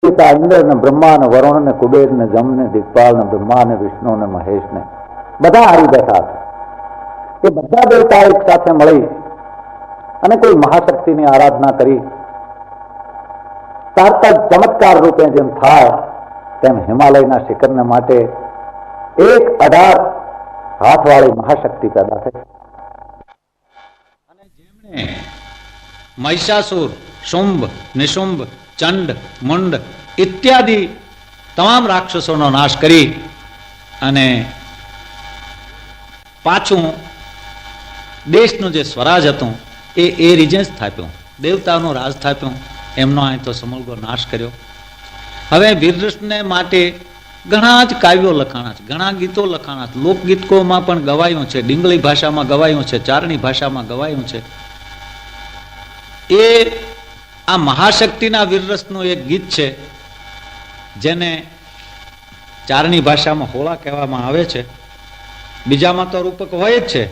इंद्र ने ब्रह्मा ने वरुण ने कुबेर ने जम ने दिग्पाल ने ब्रह्मा ने विष्णु ने महेश ने બધા હારી બેઠા હતા. એ બધા દેવતા એક સાથે મળી અને કોઈ મહાશક્તિની આરાધના કરી તારતા ચમત્કાર રૂપે જેમ થાય તેમ હિમાલયના શિખરને માટે એક 18 હાથવાળી મહાશક્તિ પેદા થઈ. અને જેમણે મહિષાસુર, શુંભ, નિશુંભ, ચંડ, મુંડ ઇત્યાદિ તમામ રાક્ષસોનો નાશ કરી અને પાછું દેશનું જે સ્વરાજ હતું એ રીજે જ સ્થાપ્યું, દેવતાનું રાજ સ્થાપ્યું, એમનો અહીં તો સમૂળગો નાશ કર્યો. હવે વીરરસને માટે ઘણા જ કાવ્યો લખાણા છે, ઘણા ગીતો લખાણા છે, લોકગીતકોમાં પણ ગવાયું છે, ડિંગળી ભાષામાં ગવાયું છે, ચારણી ભાષામાં ગવાયું છે. એ આ મહાશક્તિના વીરરસનું એક ગીત છે જેને ચારણી ભાષામાં હોળા કહેવામાં આવે છે. બીજામાં તો રૂપક હોય જ છે,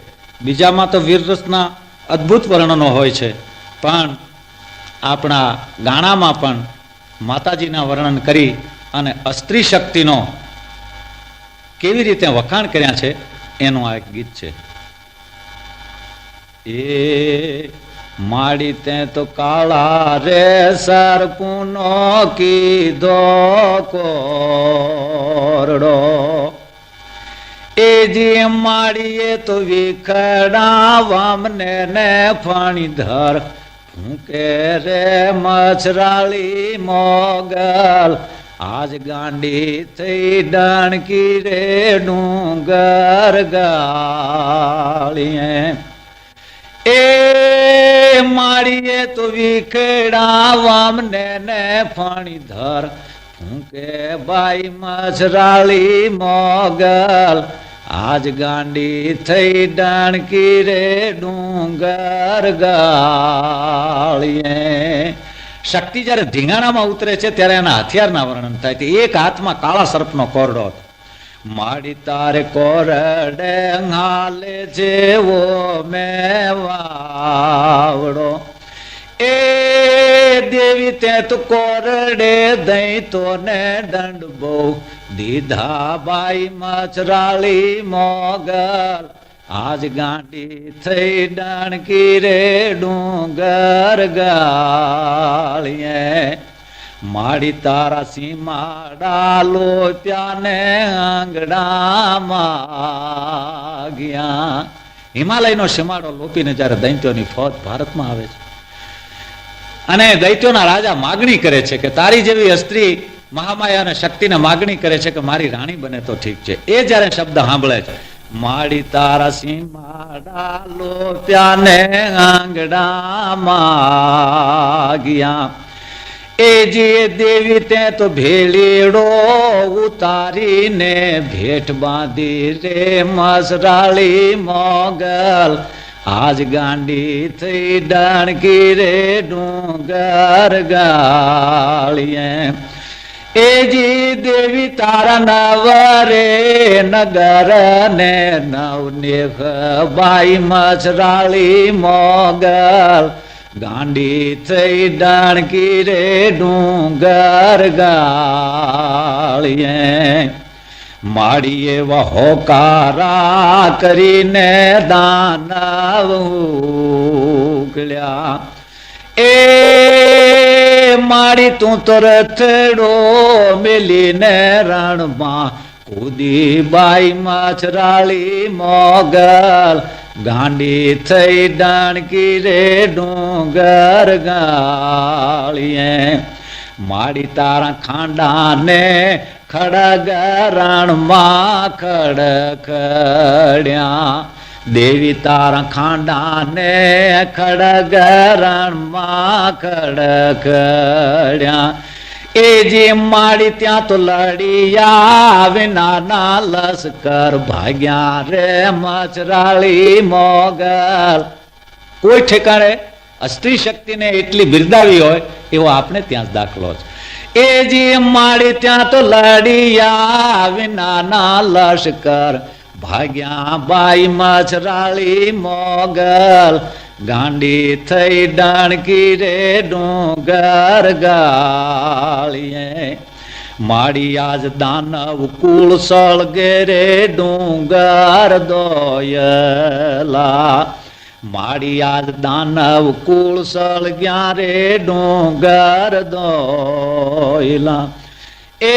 બીજામાં તો વીરરસના અદ્ભુત વર્ણનો હોય છે, પણ આપણા ગાણામાં પણ માતાજીના વર્ણન કરી અને અસ્ત્રી શક્તિનો કેવી રીતે વખાણ કર્યા છે એનું આ એક ગીત છે. એ માડી તે તો કાળા રે સરપુનો કીધો કોરડો, એ જે માડીએ તો વિખડા વામને ને ફણીધર, ફૂંકે રે મચરાળી મોગલ, આજ ગાંડી થઈ ડાણકી રે ડુંગર ગાળીએ. એ માળીએ તો વિખડા વામને ને ફણીધર, ફૂંકે બાઈ મચરાળી મોગલ, આજ ગાંડી થઈ ડાણકી રે ડુંગર ગાળીએ. શક્તિ જયારે ધીંગાણામાં ઉતરે છે ત્યારે એના હથિયારના વર્ણન થાય છે. એક હાથમાં કાળા સર્પનો કોરડો હતો. માડી તારે કોરડે હાલે જેવો મેવાવડો, એ દેવી તે તો કોરડે દઈ તો ને દંડ બહુ દીધા બાઈ મચરાળી મોગલ, આજ ગાંડી થઈ ડાણકી રે ડુંગર ગાળીએ. માડી તારા સીમાડા લોત્યાને આંગણામાં ગયા. હિમાલયનો સીમાડો લોપીને જયારે દૈત્યોની ફોજ ભારતમાં આવે છે અને દૈત્યોના રાજા માગણી કરે છે કે તારી જેવી સ્ત્રી મહામાયા અને શક્તિને માગણી કરે છે કે મારી રાણી બને તો ઠીક છે. એ જયારે શબ્દ સાંભળે છે, માડી તારા સીમાડા લોત્યાને આંગણામાં ગયા, એ જે દેવી તે તો ભેળીડો ઉતારીને ભેટ બાંધી રે મસરાળી મોગલ, આજ ગાંડી થઈ ડાણકી રે ડુંગર ગાળીએ. એ જી દેવી તારા નવરે નગર ને નવનેખ બાઈ મસરાળી મોગલ, ગાંડી થઈ ડાણકી રે ડુંગર ગાળીએ. માડીએ વહોકારા કરીને દાનવ ઉગલ્યા, એ માડી તું તો રથડો મેલીને રણમાં કૂદી બાઈ મચરાળી મોગલ, ગાંડી થઈ ડાણકી રે ડુંગર ગાળીએ. માડી તારા ખાંડાને ખડગ રણમાં ખડખડ્યા, દેવી તારા ખાંડાને ખડગ રણમાં ખડખડ્યા. એ જે માડી ત્યાં તો લડિયા વિનાના લશ્કર ભાગ્યા રે મચરાળી મોગલ. કોઈ ઠેકાણે સ્ત્રી શક્તિને એટલી બિરદાવી હોય એવો આપણે ત્યાં જ દાખલો છે. એ જે માડી ત્યાં તો લડિયા વિનાના લશ્કર ભાગ્યા બાઈ મચરાળી મોગલ, ગાંડી થઈ ડાણકી રે ડુંગર ગાળીએ માડી આજ દાનવ કુળ સળગે રે ડુંગર દોયલા માડી આજ દાનવ કુળ સળગ્યા રે ડુંગર દોયલા એ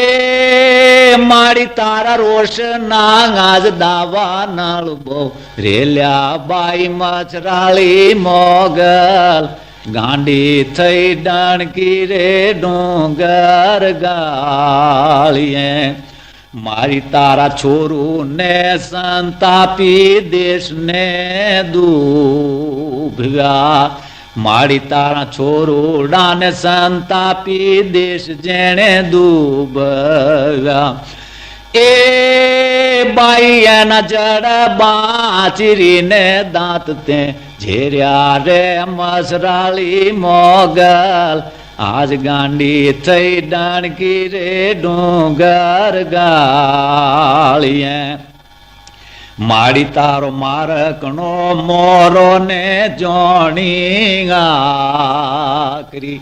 માડી તારા રોષ ના આજ દાવા નળબો રેલ્યા બાઈ મચરાળી મોગલ ગાંડી થઈ ડાણકી રે ડુંગર ગાળીએ મારી તારા છોરું ને સંતાપી દેશ ને દુભવ્યા મારી તારા છોરુડા ને સંતાપી દેશ જેણે દુભવ્યા એ બાઈ એના જડ બાચરીને દાંત તે ઝેર્યા રે મસરાળી મોગલ આજ ગાંડી થઈ ડાણકી રે ડુંગર ગાળીએ માડી તારો મારકણો મોરો ને જોણી આકરી.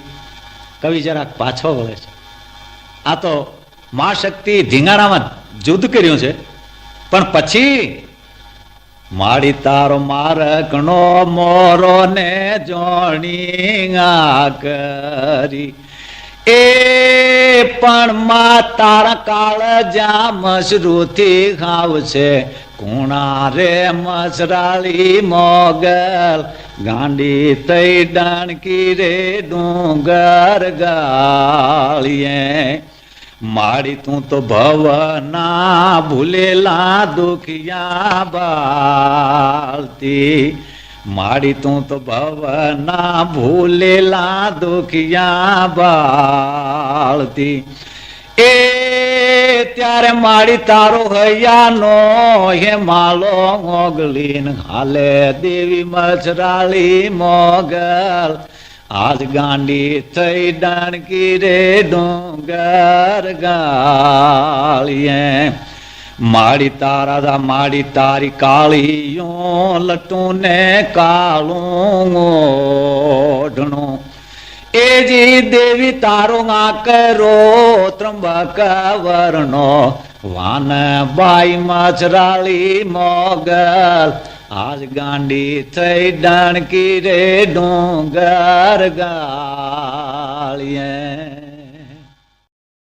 કવિ જરાક પાછો વળે છે. આ તો મા શક્તિ ધીંગાણામાં યુદ્ધ કર્યું છે, પણ પછી માડી તારો મારકણો મોરો ને જોણી આકરી એ પણ માં તારા કાળ જ્યાં મશરૂથી ખાવ છે કુણા રે મસરાળી મોગલ ગાંડી થઈ ડાણકી રે ડુંગર ગાળીએ માડી તું તો ભવના ભૂલેલા દુખિયા બાળતી માડી તું તો ભવના ભૂલેલા દુખિયા બાળતી એ ત્યારે માડી તારો હૈયાનો હે માલો મોગલીન હાલે દેવી મચરાળી મોગલ આજ ગાંડી થઈ ડાણકી રે ડુંગર ગાળીએ માડી તારા માડી તારી કાળીયું લટું ને કાળું ઓઢણું એ જી દેવી તારો આકરો ત્રંબક વર્ણો વાન બાઈ મચરાળી મોગલ આજ ગાંડી થઈ ડાણકી રે ડુંગર ગાળીએ.